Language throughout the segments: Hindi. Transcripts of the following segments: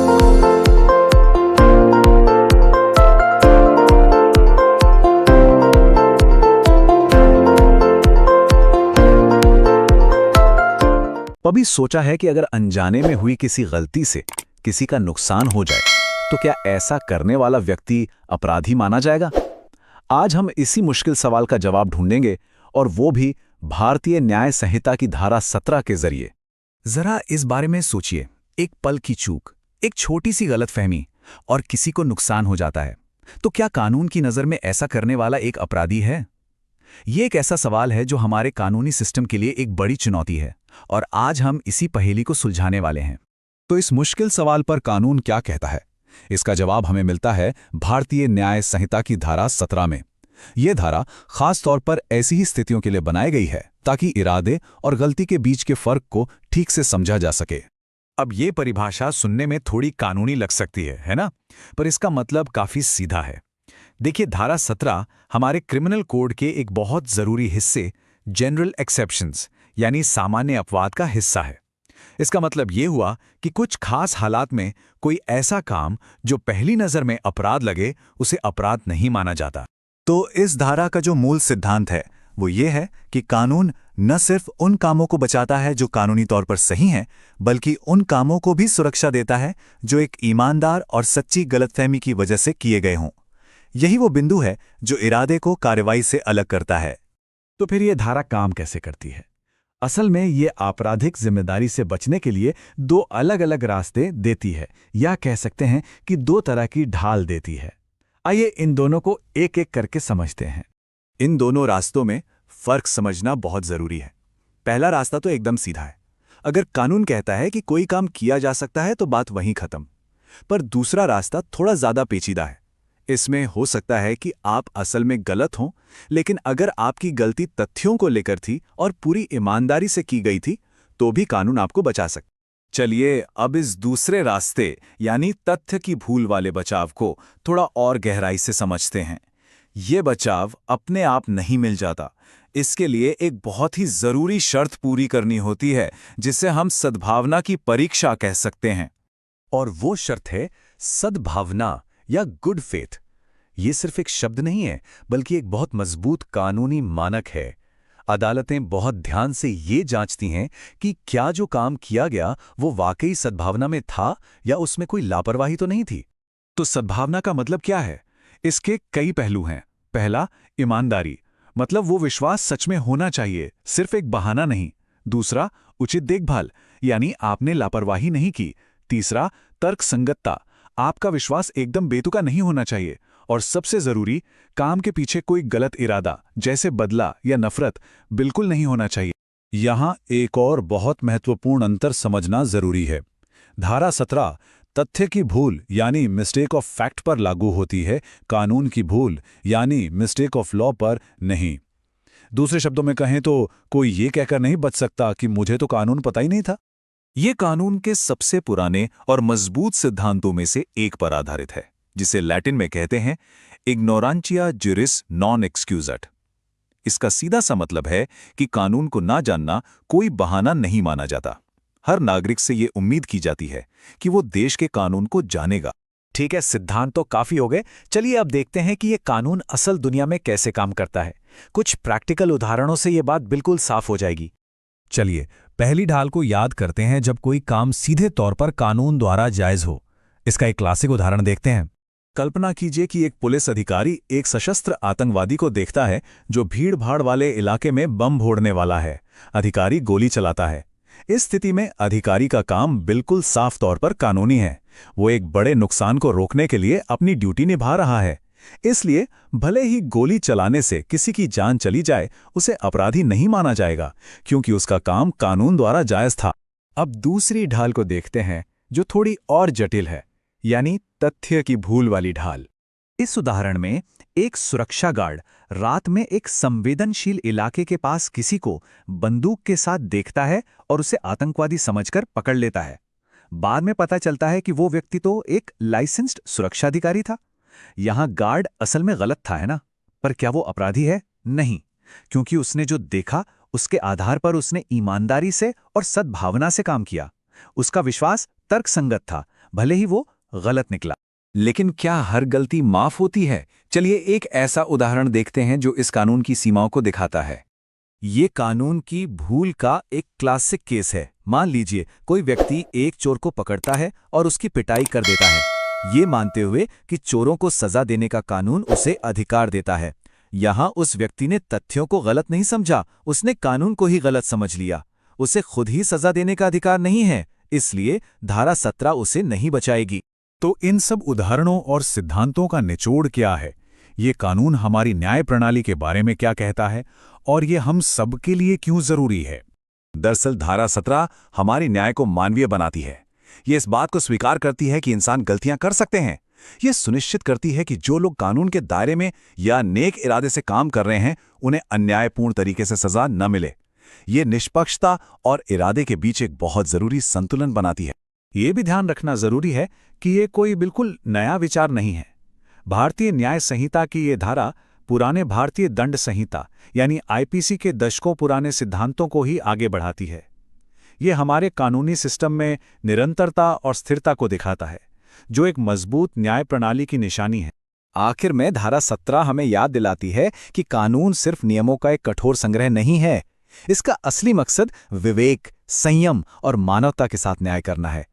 कभी सोचा है कि अगर अनजाने में हुई किसी गलती से किसी का नुकसान हो जाए तो क्या ऐसा करने वाला व्यक्ति अपराधी माना जाएगा? आज हम इसी मुश्किल सवाल का जवाब ढूंढेंगे, और वो भी भारतीय न्याय संहिता की धारा 17 के जरिए। जरा इस बारे में सोचिए, एक पल की चूक, एक छोटी सी गलतफहमी और किसी को नुकसान हो जाता है, तो क्या कानून की नज़र में ऐसा करने वाला एक अपराधी है? ये एक ऐसा सवाल है जो हमारे कानूनी सिस्टम के लिए एक बड़ी चुनौती है, और आज हम इसी पहेली को सुलझाने वाले हैं। तो इस मुश्किल सवाल पर कानून क्या कहता है, इसका जवाब हमें मिलता है भारतीय न्याय संहिता की धारा 17 में। यह धारा खास तौर पर ऐसी ही स्थितियों के लिए बनाई गई है ताकि इरादे और गलती के बीच के फर्क को ठीक से समझा जा सके। अब ये परिभाषा सुनने में थोड़ी कानूनी लग सकती है ना? पर इसका मतलब काफी सीधा है। देखिए, धारा 17 हमारे क्रिमिनल कोड के एक बहुत जरूरी हिस्से जनरल एक्सेप्शंस यानी सामान्य अपवाद का हिस्सा है। इसका मतलब ये हुआ कि कुछ खास हालात में कोई ऐसा काम जो पहली नजर में अपराध लगे, उसे अपराध नहीं माना जाता। तो इस धारा का जो मूल सिद्धांत है वो ये है कि कानून न सिर्फ उन कामों को बचाता है जो कानूनी तौर पर सही हैं, बल्कि उन कामों को भी सुरक्षा देता है जो एक ईमानदार और सच्ची गलतफहमी की वजह से किए गए हों। यही वो बिंदु है जो इरादे को कार्रवाई से अलग करता है। तो फिर ये धारा काम कैसे करती है? असल में ये आपराधिक जिम्मेदारी से बचने के लिए दो अलग अलग रास्ते देती है, या कह सकते हैं कि दो तरह की ढाल देती है। आइए इन दोनों को एक एक करके समझते हैं। इन दोनों रास्तों में फर्क समझना बहुत जरूरी है। पहला रास्ता तो एकदम सीधा है। अगर कानून कहता है कि कोई काम किया जा सकता है तो बात वहीं खत्म। पर दूसरा रास्ता थोड़ा ज्यादा पेचीदा है। इसमें हो सकता है कि आप असल में गलत हों, लेकिन अगर आपकी गलती तथ्यों को लेकर थी और पूरी ईमानदारी से की गई थी, तो भी कानून आपको बचा सकता। चलिए अब इस दूसरे रास्ते यानी तथ्य की भूल वाले बचाव को थोड़ा और गहराई से समझते हैं। ये बचाव अपने आप नहीं मिल जाता। इसके लिए एक बहुत ही जरूरी शर्त पूरी करनी होती है, जिसे हम सद्भावना की परीक्षा कह सकते हैं। और वो शर्त है सद्भावना या गुड फेथ। ये सिर्फ एक शब्द नहीं है, बल्कि एक बहुत मजबूत कानूनी मानक है। अदालतें बहुत ध्यान से ये जांचती हैं कि क्या जो काम किया गया वो वाकई सद्भावना में था या उसमें कोई लापरवाही तो नहीं थी। तो सद्भावना का मतलब क्या है? इसके कई पहलू हैं। पहला, ईमानदारी, मतलब वो विश्वास सच में होना चाहिए, सिर्फ एक बहाना नहीं। दूसरा, उचित देखभाल, यानी आपने लापरवाही नहीं की। तीसरा, तर्कसंगतता, आपका विश्वास एकदम बेतुका नहीं होना चाहिए। और सबसे जरूरी, काम के पीछे कोई गलत इरादा जैसे बदला या नफरत बिल्कुल नहीं होना चाहिए। यहां एक और बहुत महत्वपूर्ण अंतर समझना जरूरी है। धारा 17 तथ्य की भूल यानी मिस्टेक ऑफ फैक्ट पर लागू होती है, कानून की भूल यानी मिस्टेक ऑफ लॉ पर नहीं। दूसरे शब्दों में कहें तो कोई ये कहकर नहीं बच सकता कि मुझे तो कानून पता ही नहीं था। ये कानून के सबसे पुराने और मजबूत सिद्धांतों में से एक पर आधारित है, जिसे लैटिन में कहते हैं इग्नोरांटिया जुरिस नॉन एक्सक्यूजट। इसका सीधा सा मतलब है कि कानून को ना जानना कोई बहाना नहीं माना जाता। हर नागरिक से ये उम्मीद की जाती है कि वो देश के कानून को जानेगा। ठीक है, सिद्धांत तो काफी हो गए। चलिए अब देखते हैं कि ये कानून असल दुनिया में कैसे काम करता है। कुछ प्रैक्टिकल उदाहरणों से ये बात बिल्कुल साफ हो जाएगी। चलिए पहली ढाल को याद करते हैं, जब कोई काम सीधे तौर पर कानून द्वारा जायज हो। इसका एक क्लासिक उदाहरण देखते हैं। कल्पना कीजिए कि एक पुलिस अधिकारी एक सशस्त्र आतंकवादी को देखता है जो भीड़-भाड़ वाले इलाके में बम फोड़ने वाला है। अधिकारी गोली चलाता है। इस स्थिति में अधिकारी का काम बिल्कुल साफ तौर पर कानूनी है। वो एक बड़े नुकसान को रोकने के लिए अपनी ड्यूटी निभा रहा है। इसलिए भले ही गोली चलाने से किसी की जान चली जाए, उसे अपराधी नहीं माना जाएगा, क्योंकि उसका काम कानून द्वारा जायज था। अब दूसरी ढाल को देखते हैं, जो थोड़ी और जटिल है, यानी तथ्य की भूल वाली ढाल। इस उदाहरण में एक सुरक्षा गार्ड रात में एक संवेदनशील इलाके के पास किसी को बंदूक के साथ देखता है और उसे आतंकवादी समझकर पकड़ लेता है। बाद में पता चलता है कि वो व्यक्ति तो एक लाइसेंस्ड सुरक्षा अधिकारी था। यहां गार्ड असल में गलत था, है ना? पर क्या वो अपराधी है? नहीं, क्योंकि उसने जो देखा उसके आधार पर उसने ईमानदारी से और सद्भावना से काम किया। उसका विश्वास तर्कसंगत था, भले ही वो गलत निकला। लेकिन क्या हर गलती माफ होती है? चलिए एक ऐसा उदाहरण देखते हैं जो इस कानून की सीमाओं को दिखाता है। ये कानून की भूल का एक क्लासिक केस है। मान लीजिए कोई व्यक्ति एक चोर को पकड़ता है और उसकी पिटाई कर देता है, ये मानते हुए कि चोरों को सजा देने का कानून उसे अधिकार देता है। यहाँ उस व्यक्ति ने तथ्यों को गलत नहीं समझा, उसने कानून को ही गलत समझ लिया। उसे खुद ही सजा देने का अधिकार नहीं है, इसलिए धारा 17 उसे नहीं बचाएगी। तो इन सब उदाहरणों और सिद्धांतों का निचोड़ क्या है? ये कानून हमारी न्याय प्रणाली के बारे में क्या कहता है और ये हम सब के लिए क्यों जरूरी है? दरअसल धारा 17 हमारी न्याय को मानवीय बनाती है। ये इस बात को स्वीकार करती है कि इंसान गलतियां कर सकते हैं। ये सुनिश्चित करती है कि जो लोग कानून के दायरे में या नेक इरादे से काम कर रहे हैं, उन्हें अन्यायपूर्ण तरीके से सजा न मिले। ये निष्पक्षता और इरादे के बीच एक बहुत जरूरी संतुलन बनाती है। ये भी ध्यान रखना जरूरी है कि ये कोई बिल्कुल नया विचार नहीं है। भारतीय न्याय संहिता की ये धारा पुराने भारतीय दंड संहिता यानी आईपीसी के दशकों पुराने सिद्धांतों को ही आगे बढ़ाती है। ये हमारे कानूनी सिस्टम में निरंतरता और स्थिरता को दिखाता है, जो एक मजबूत न्याय प्रणाली की निशानी है। आखिर में धारा 17 हमें याद दिलाती है कि कानून सिर्फ नियमों का एक कठोर संग्रह नहीं है। इसका असली मकसद विवेक, संयम और मानवता के साथ न्याय करना है।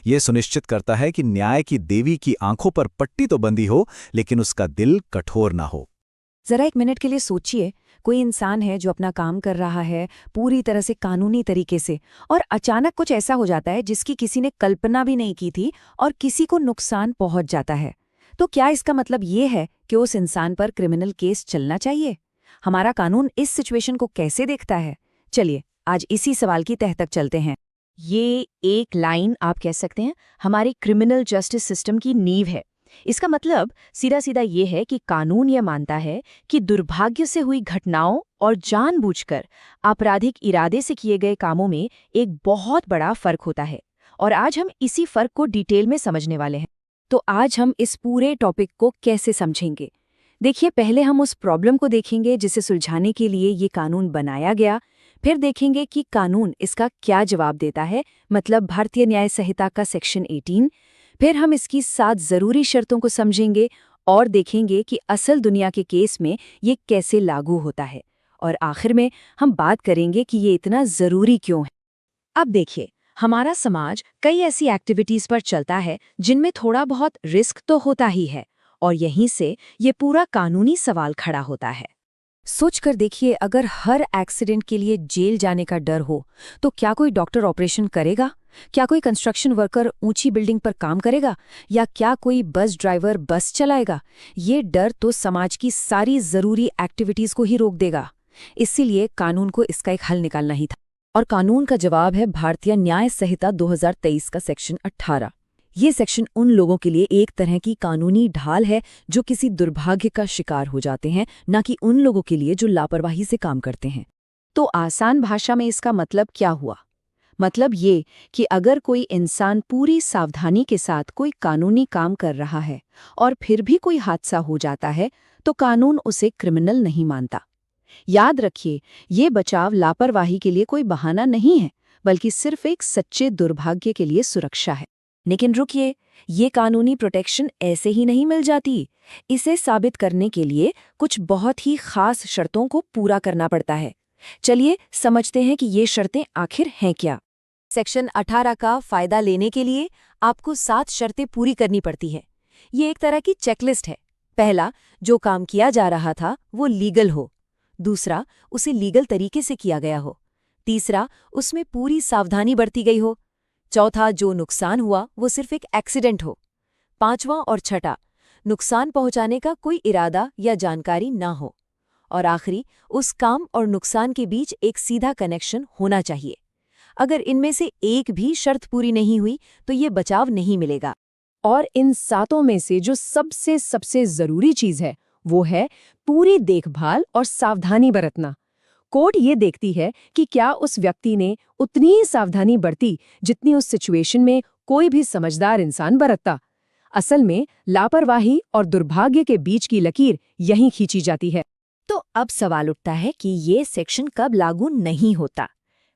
यह सुनिश्चित करता है कि न्याय की देवी की आंखों पर पट्टी तो बंधी हो, लेकिन उसका दिल कठोर ना हो। जरा एक मिनट के लिए सोचिए, कोई इंसान है जो अपना काम कर रहा है पूरी तरह से कानूनी तरीके से, और अचानक कुछ ऐसा हो जाता है जिसकी किसी ने कल्पना भी नहीं की थी और किसी को नुकसान पहुंच जाता है। तो क्या इसका मतलब ये है कि उस इंसान पर क्रिमिनल केस चलना चाहिए? हमारा कानून इस सिचुएशन को कैसे देखता है? चलिए आज इसी सवाल की तह तक चलते हैं। ये एक लाइन आप कह सकते हैं हमारी क्रिमिनल जस्टिस सिस्टम की नींव है। इसका मतलब सीधा सीधा ये है कि कानून यह मानता है कि दुर्भाग्य से हुई घटनाओं और जानबूझकर आपराधिक इरादे से किए गए कामों में एक बहुत बड़ा फर्क होता है, और आज हम इसी फर्क को डिटेल में समझने वाले हैं। तो आज हम इस पूरे टॉपिक को कैसे समझेंगे? देखिए, पहले हम उस प्रॉब्लम को देखेंगे जिसे सुलझाने के लिए ये कानून बनाया गया। फिर देखेंगे कि कानून इसका क्या जवाब देता है, मतलब भारतीय न्याय संहिता का सेक्शन 18। फिर हम इसकी 7 जरूरी शर्तों को समझेंगे और देखेंगे कि असल दुनिया के केस में ये कैसे लागू होता है। और आखिर में हम बात करेंगे कि ये इतना जरूरी क्यों है। अब देखिए, हमारा समाज कई ऐसी एक्टिविटीज पर चलता है जिनमें थोड़ा बहुत रिस्क तो होता ही है, और यहीं से ये पूरा कानूनी सवाल खड़ा होता है। सोच कर देखिए, अगर हर एक्सीडेंट के लिए जेल जाने का डर हो तो क्या कोई डॉक्टर ऑपरेशन करेगा? क्या कोई कंस्ट्रक्शन वर्कर ऊंची बिल्डिंग पर काम करेगा? या क्या कोई बस ड्राइवर बस चलाएगा? ये डर तो समाज की सारी जरूरी एक्टिविटीज को ही रोक देगा। इसीलिए कानून को इसका एक हल निकालना ही था, और कानून का जवाब है भारतीय न्याय संहिता 2023 का सेक्शन 18। ये सेक्शन उन लोगों के लिए एक तरह की कानूनी ढाल है जो किसी दुर्भाग्य का शिकार हो जाते हैं, न कि उन लोगों के लिए जो लापरवाही से काम करते हैं। तो आसान भाषा में इसका मतलब क्या हुआ? मतलब ये कि अगर कोई इंसान पूरी सावधानी के साथ कोई कानूनी काम कर रहा है और फिर भी कोई हादसा हो जाता है, तो कानून उसे क्रिमिनल नहीं मानता। याद रखिए, ये बचाव लापरवाही के लिए कोई बहाना नहीं है, बल्कि सिर्फ एक सच्चे दुर्भाग्य के लिए सुरक्षा है। लेकिन रुकिए, ये कानूनी प्रोटेक्शन ऐसे ही नहीं मिल जाती। इसे साबित करने के लिए कुछ बहुत ही खास शर्तों को पूरा करना पड़ता है। चलिए समझते हैं कि ये शर्तें आखिर हैं क्या। सेक्शन 18 का फायदा लेने के लिए आपको 7 शर्तें पूरी करनी पड़ती है। ये एक तरह की चेकलिस्ट है। पहला, जो काम किया जा रहा था वो लीगल हो। दूसरा, उसे लीगल तरीके से किया गया हो। तीसरा, उसमें पूरी सावधानी बरती गई हो। चौथा, जो नुकसान हुआ वो सिर्फ एक एक्सीडेंट हो। पांचवां और छठा, नुकसान पहुंचाने का कोई इरादा या जानकारी ना हो। और आखिरी, उस काम और नुकसान के बीच एक सीधा कनेक्शन होना चाहिए। अगर इनमें से एक भी शर्त पूरी नहीं हुई तो ये बचाव नहीं मिलेगा। और इन 7 में से जो सबसे जरूरी चीज है वो है पूरी देखभाल और सावधानी बरतना। कोर्ट ये देखती है कि क्या उस व्यक्ति ने उतनी ही सावधानी बरती जितनी उस सिचुएशन में कोई भी समझदार इंसान बरतता। असल में लापरवाही और दुर्भाग्य के बीच की लकीर यहीं खींची जाती है। तो अब सवाल उठता है कि ये सेक्शन कब लागू नहीं होता।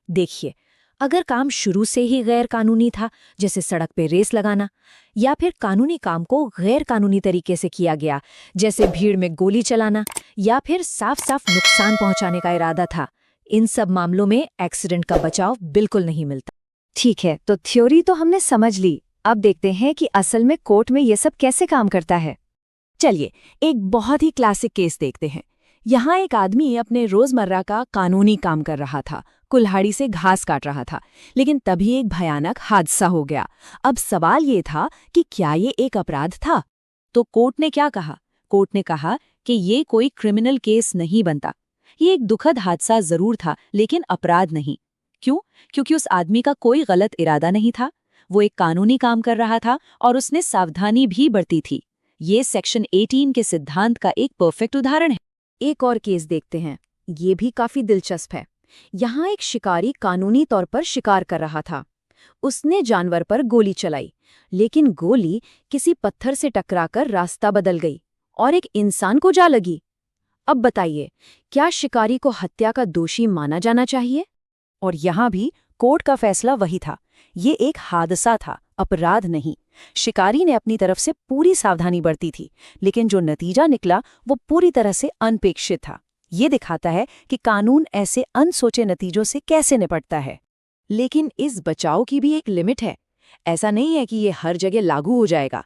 देखिए, अगर काम शुरू से ही गैर कानूनी था, जैसे सड़क पे रेस लगाना, या फिर कानूनी काम को गैर कानूनी तरीके से किया गया, जैसे भीड़ में गोली चलाना, या फिर साफ साफ नुकसान पहुंचाने का इरादा था, इन सब मामलों में एक्सीडेंट का बचाव बिल्कुल नहीं मिलता। ठीक है, तो थ्योरी तो हमने समझ ली। अब देखते हैं कि असल में कोर्ट में ये सब कैसे काम करता है। चलिए, एक बहुत ही क्लासिक केस देखते हैं। यहाँ एक आदमी अपने रोजमर्रा का कानूनी काम कर रहा था, कुल्हाड़ी से घास काट रहा था, लेकिन तभी एक भयानक हादसा हो गया। अब सवाल ये था कि क्या ये एक अपराध था? तो कोर्ट ने क्या कहा? कोर्ट ने कहा कि ये कोई क्रिमिनल केस नहीं बनता। ये एक दुखद हादसा जरूर था, लेकिन अपराध नहीं। क्यों? क्योंकि उस आदमी का कोई गलत इरादा नहीं था। वो एक कानूनी काम कर रहा था और उसने सावधानी भी बरती थी। ये सेक्शन 18 के सिद्धांत का एक परफेक्ट उदाहरण है। एक और केस देखते हैं, ये भी काफी दिलचस्प है। यहाँ एक शिकारी कानूनी तौर पर शिकार कर रहा था। उसने जानवर पर गोली चलाई, लेकिन गोली किसी पत्थर से टकराकर रास्ता बदल गई और एक इंसान को जा लगी। अब बताइए, क्या शिकारी को हत्या का दोषी माना जाना चाहिए? और यहाँ भी कोर्ट का फैसला वही था। ये एक हादसा था, अपराध नहीं। शिकारी ने अपनी तरफ से पूरी सावधानी बरती थी, लेकिन जो नतीजा निकला वो पूरी तरह से अनपेक्षित था। ये दिखाता है कि कानून ऐसे अनसोचे नतीजों से कैसे निपटता है। लेकिन इस बचाव की भी एक लिमिट है। ऐसा नहीं है कि ये हर जगह लागू हो जाएगा।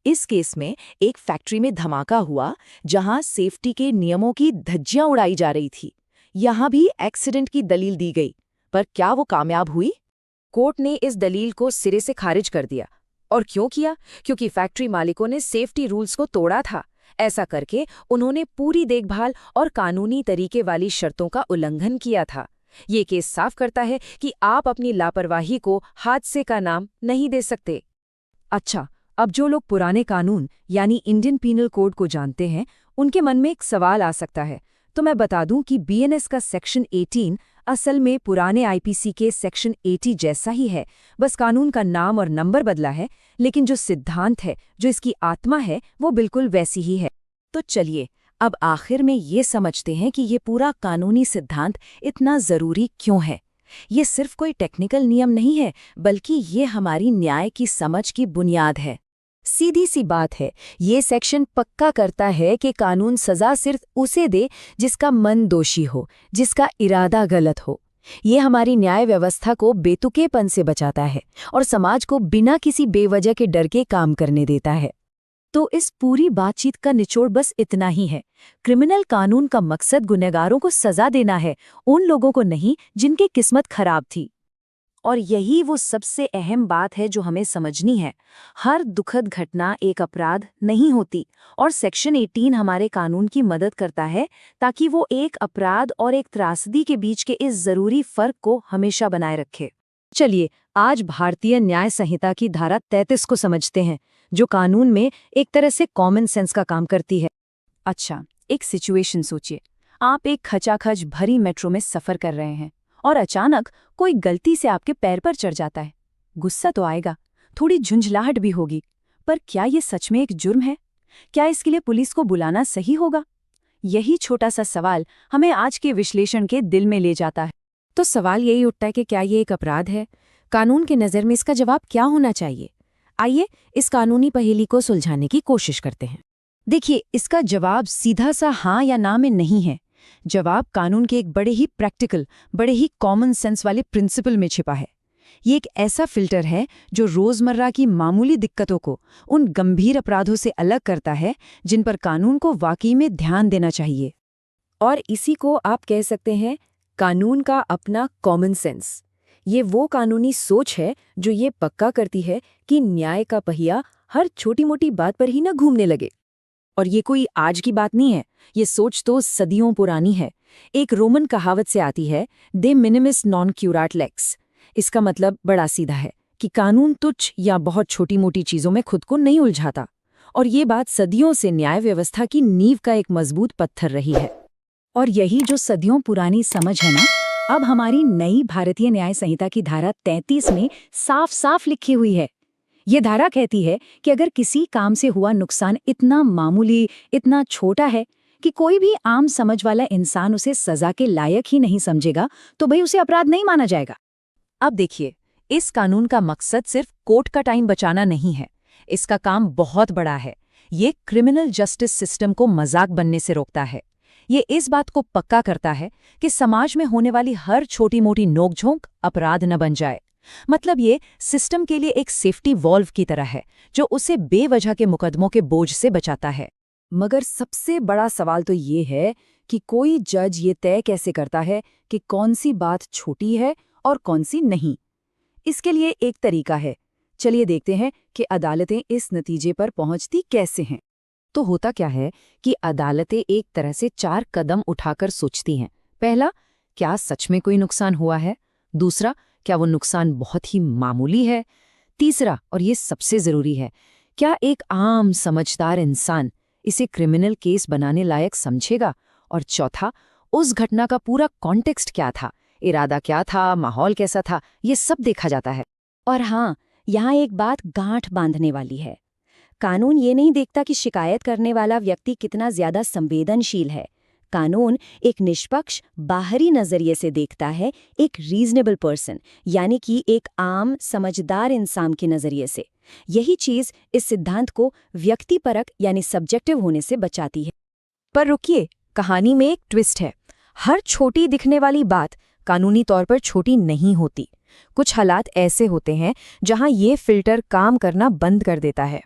इस केस में एक फैक्ट्री में धमाका हुआ, जहां सेफ्टी के नियमों की धज्जियां उड़ाई जा रही थी। यहां भी एक्सीडेंट की दलील दी गई, पर क्या वो कामयाब हुई? कोर्ट ने इस दलील को सिरे से खारिज कर दिया। और क्यों किया? क्योंकि फैक्ट्री मालिकों ने सेफ्टी रूल्स को तोड़ा था। ऐसा करके उन्होंने पूरी देखभाल और कानूनी तरीके वाली शर्तों का उल्लंघन किया था। ये केस साफ करता है कि आप अपनी लापरवाही को हादसे का नाम नहीं दे सकते। अच्छा, अब जो लोग पुराने कानून यानी इंडियन पीनल कोड को जानते हैं, उनके मन में एक सवाल आ सकता है। तो मैं बता दूं कि बीएनएस का सेक्शन 18 असल में पुराने आईपीसी के सेक्शन 80 जैसा ही है। बस कानून का नाम और नंबर बदला है, लेकिन जो सिद्धांत है, जो इसकी आत्मा है, वो बिल्कुल वैसी ही है। तो चलिए, अब आखिर में ये समझते हैं कि ये पूरा कानूनी सिद्धांत इतना ज़रूरी क्यों है। ये सिर्फ कोई टेक्निकल नियम नहीं है, बल्कि ये हमारी न्याय की समझ की बुनियाद है। सीधी सी बात है, ये सेक्शन पक्का करता है कि कानून सजा सिर्फ उसे दे जिसका मन दोषी हो, जिसका इरादा गलत हो। ये हमारी न्याय व्यवस्था को बेतुकेपन से बचाता है और समाज को बिना किसी बेवजह के डर के काम करने देता है। तो इस पूरी बातचीत का निचोड़ बस इतना ही है। क्रिमिनल कानून का मकसद गुनहगारों को सजा देना है, उन लोगों को नहीं जिनकी किस्मत खराब थी। और यही वो सबसे अहम बात है जो हमें समझनी है। हर दुखद घटना एक अपराध नहीं होती, और सेक्शन 18 हमारे कानून की मदद करता है ताकि वो एक अपराध और एक त्रासदी के बीच के इस जरूरी फर्क को हमेशा बनाए रखे। चलिए, आज भारतीय न्याय संहिता की धारा 33 को समझते हैं, जो कानून में एक तरह से कॉमन सेंस का काम करती है। अच्छा, एक सिचुएशन सोचिए। आप एक खचाखच भरी मेट्रो में सफर कर रहे हैं और अचानक कोई गलती से आपके पैर पर चढ़ जाता है। गुस्सा तो आएगा, थोड़ी झुंझलाहट भी होगी, पर क्या ये सच में एक जुर्म है? क्या इसके लिए पुलिस को बुलाना सही होगा? यही छोटा सा सवाल हमें आज के विश्लेषण के दिल में ले जाता है। तो सवाल यही उठता है कि क्या ये एक अपराध है? कानून की नज़र में इसका जवाब क्या होना चाहिए? आइए इस कानूनी पहेली को सुलझाने की कोशिश करते हैं। देखिए, इसका जवाब सीधा सा हाँ या ना में नहीं है। जवाब कानून के एक बड़े ही प्रैक्टिकल, बड़े ही कॉमन सेंस वाले प्रिंसिपल में छिपा है। ये एक ऐसा फिल्टर है जो रोजमर्रा की मामूली दिक्कतों को उन गंभीर अपराधों से अलग करता है जिन पर कानून को वाकई में ध्यान देना चाहिए। और इसी को आप कह सकते हैं कानून का अपना कॉमन सेंस। ये वो कानूनी सोच है जो ये पक्का करती है कि न्याय का पहिया हर छोटी मोटी बात पर ही न घूमने लगे। और ये कोई आज की बात नहीं है, ये सोच तो सदियों पुरानी है। एक रोमन कहावत से आती है, दे मिनिमिस नॉन क्यूराट लेक्स। इसका मतलब बड़ा सीधा है कि कानून तुच्छ या बहुत छोटी मोटी चीजों में खुद को नहीं उलझाता। और ये बात सदियों से न्याय व्यवस्था की नींव का एक मजबूत पत्थर रही है। और यही जो सदियों पुरानी समझ है ना, अब हमारी नई भारतीय न्याय संहिता की धारा 33 में साफ साफ लिखी हुई है। ये धारा कहती है कि अगर किसी काम से हुआ नुकसान इतना मामूली, इतना छोटा है कि कोई भी आम समझ वाला इंसान उसे सजा के लायक ही नहीं समझेगा, तो भाई उसे अपराध नहीं माना जाएगा। अब देखिए, इस कानून का मकसद सिर्फ कोर्ट का टाइम बचाना नहीं है। इसका काम बहुत बड़ा है। ये क्रिमिनल जस्टिस सिस्टम को मजाक बनने से रोकता है। ये इस बात को पक्का करता है कि समाज में होने वाली हर छोटी-मोटी नोकझोंक अपराध न बन जाए। मतलब ये सिस्टम के लिए एक सेफ्टी वॉल्व की तरह है, जो उसे बेवजह के मुकदमों के बोझ से बचाता है। मगर सबसे बड़ा सवाल तो ये है कि कोई जज ये तय कैसे करता है कि कौन सी बात छोटी है और कौन सी नहीं। इसके लिए एक तरीका है। चलिए देखते हैं कि अदालतें इस नतीजे पर पहुंचती कैसे हैं। तो होता क्या है कि अदालतें एक तरह से 4 कदम उठाकर सोचती हैं। पहला, क्या सच में कोई नुकसान हुआ है? दूसरा, क्या वो नुकसान बहुत ही मामूली है? तीसरा, और ये सबसे जरूरी है, क्या एक आम समझदार इंसान इसे क्रिमिनल केस बनाने लायक समझेगा? और चौथा, उस घटना का पूरा कॉन्टेक्स्ट क्या था, इरादा क्या था, माहौल कैसा था, ये सब देखा जाता है। और हाँ, यहाँ एक बात गांठ बांधने वाली है। कानून ये नहीं देखता कि शिकायत करने वाला व्यक्ति कितना ज्यादा संवेदनशील है। कानून एक निष्पक्ष बाहरी नजरिए से देखता है, एक रीजनेबल पर्सन, यानी कि एक आम समझदार इंसान के नजरिए से। यही चीज इस सिद्धांत को व्यक्तिपरक यानी सब्जेक्टिव होने से बचाती है। पर रुकिए, कहानी में एक ट्विस्ट है। हर छोटी दिखने वाली बात कानूनी तौर पर छोटी नहीं होती। कुछ हालात ऐसे होते हैं जहां ये फिल्टर काम करना बंद कर देता है।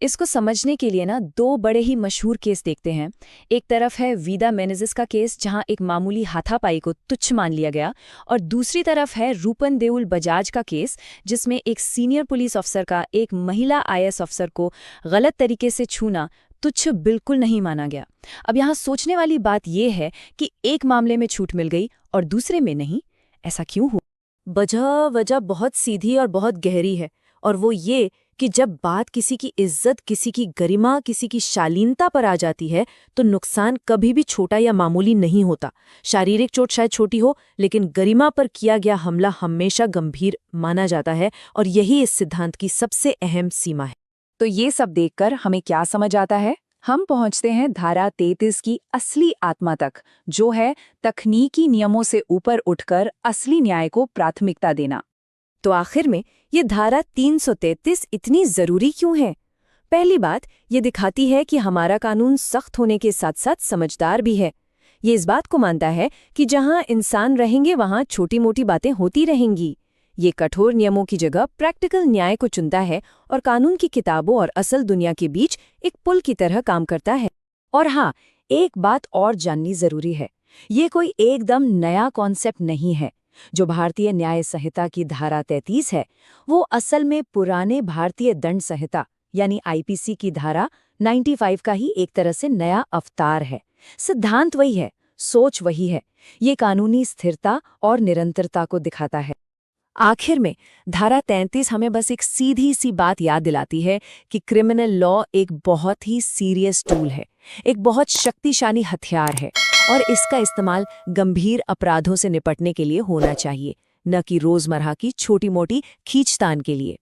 इसको समझने के लिए ना 2 बड़े ही मशहूर केस देखते हैं। एक तरफ है वीदा मेनेजिस का केस, जहां एक मामूली हाथापाई को तुच्छ मान लिया गया, और दूसरी तरफ है रूपन देउल बजाज का केस, जिसमें एक सीनियर पुलिस अफसर का एक महिला आईएएस अफसर को गलत तरीके से छूना तुच्छ बिल्कुल नहीं माना गया। अब यहाँ सोचने वाली बात यह है कि एक मामले में छूट मिल गई और दूसरे में नहीं। ऐसा क्यों हुआ? वजह बहुत सीधी और बहुत गहरी है, और वो ये कि जब बात किसी की इज्जत, किसी की गरिमा, किसी की शालीनता पर आ जाती है, तो नुकसान कभी भी छोटा या मामूली नहीं होता। शारीरिक चोट शायद छोटी हो, लेकिन गरिमा पर किया गया हमला हमेशा गंभीर माना जाता है, और यही इस सिद्धांत की सबसे अहम सीमा है। तो ये सब देखकर हमें क्या समझ आता है? हम पहुंचते हैं धारा 33 की असली आत्मा तक, जो है तकनीकी नियमों से ऊपर उठकर असली न्याय को प्राथमिकता देना। तो आखिर में ये धारा 333 इतनी जरूरी क्यों है? पहली बात, ये दिखाती है कि हमारा कानून सख्त होने के साथ साथ समझदार भी है। ये इस बात को मानता है कि जहां इंसान रहेंगे वहां छोटी मोटी बातें होती रहेंगी। ये कठोर नियमों की जगह प्रैक्टिकल न्याय को चुनता है और कानून की किताबों और असल दुनिया के बीच एक पुल की तरह काम करता है। और हाँ, एक बात और जाननी जरूरी है, ये कोई एकदम नया कॉन्सेप्ट नहीं है। जो भारतीय न्याय संहिता की धारा 33 है, वो असल में पुराने भारतीय दंड संहिता यानी आईपीसी की धारा 95 का ही एक तरह से नया अवतार है। सिद्धांत वही है, सोच वही है। ये कानूनी स्थिरता और निरंतरता को दिखाता है। आखिर में धारा 33 हमें बस एक सीधी सी बात याद दिलाती है कि क्रिमिनल लॉ एक बहुत ही सीरियस टूल है, एक बहुत शक्तिशाली हथियार है, और इसका इस्तेमाल गंभीर अपराधों से निपटने के लिए होना चाहिए, न कि रोजमर्रा की छोटी-मोटी खींचतान के लिए।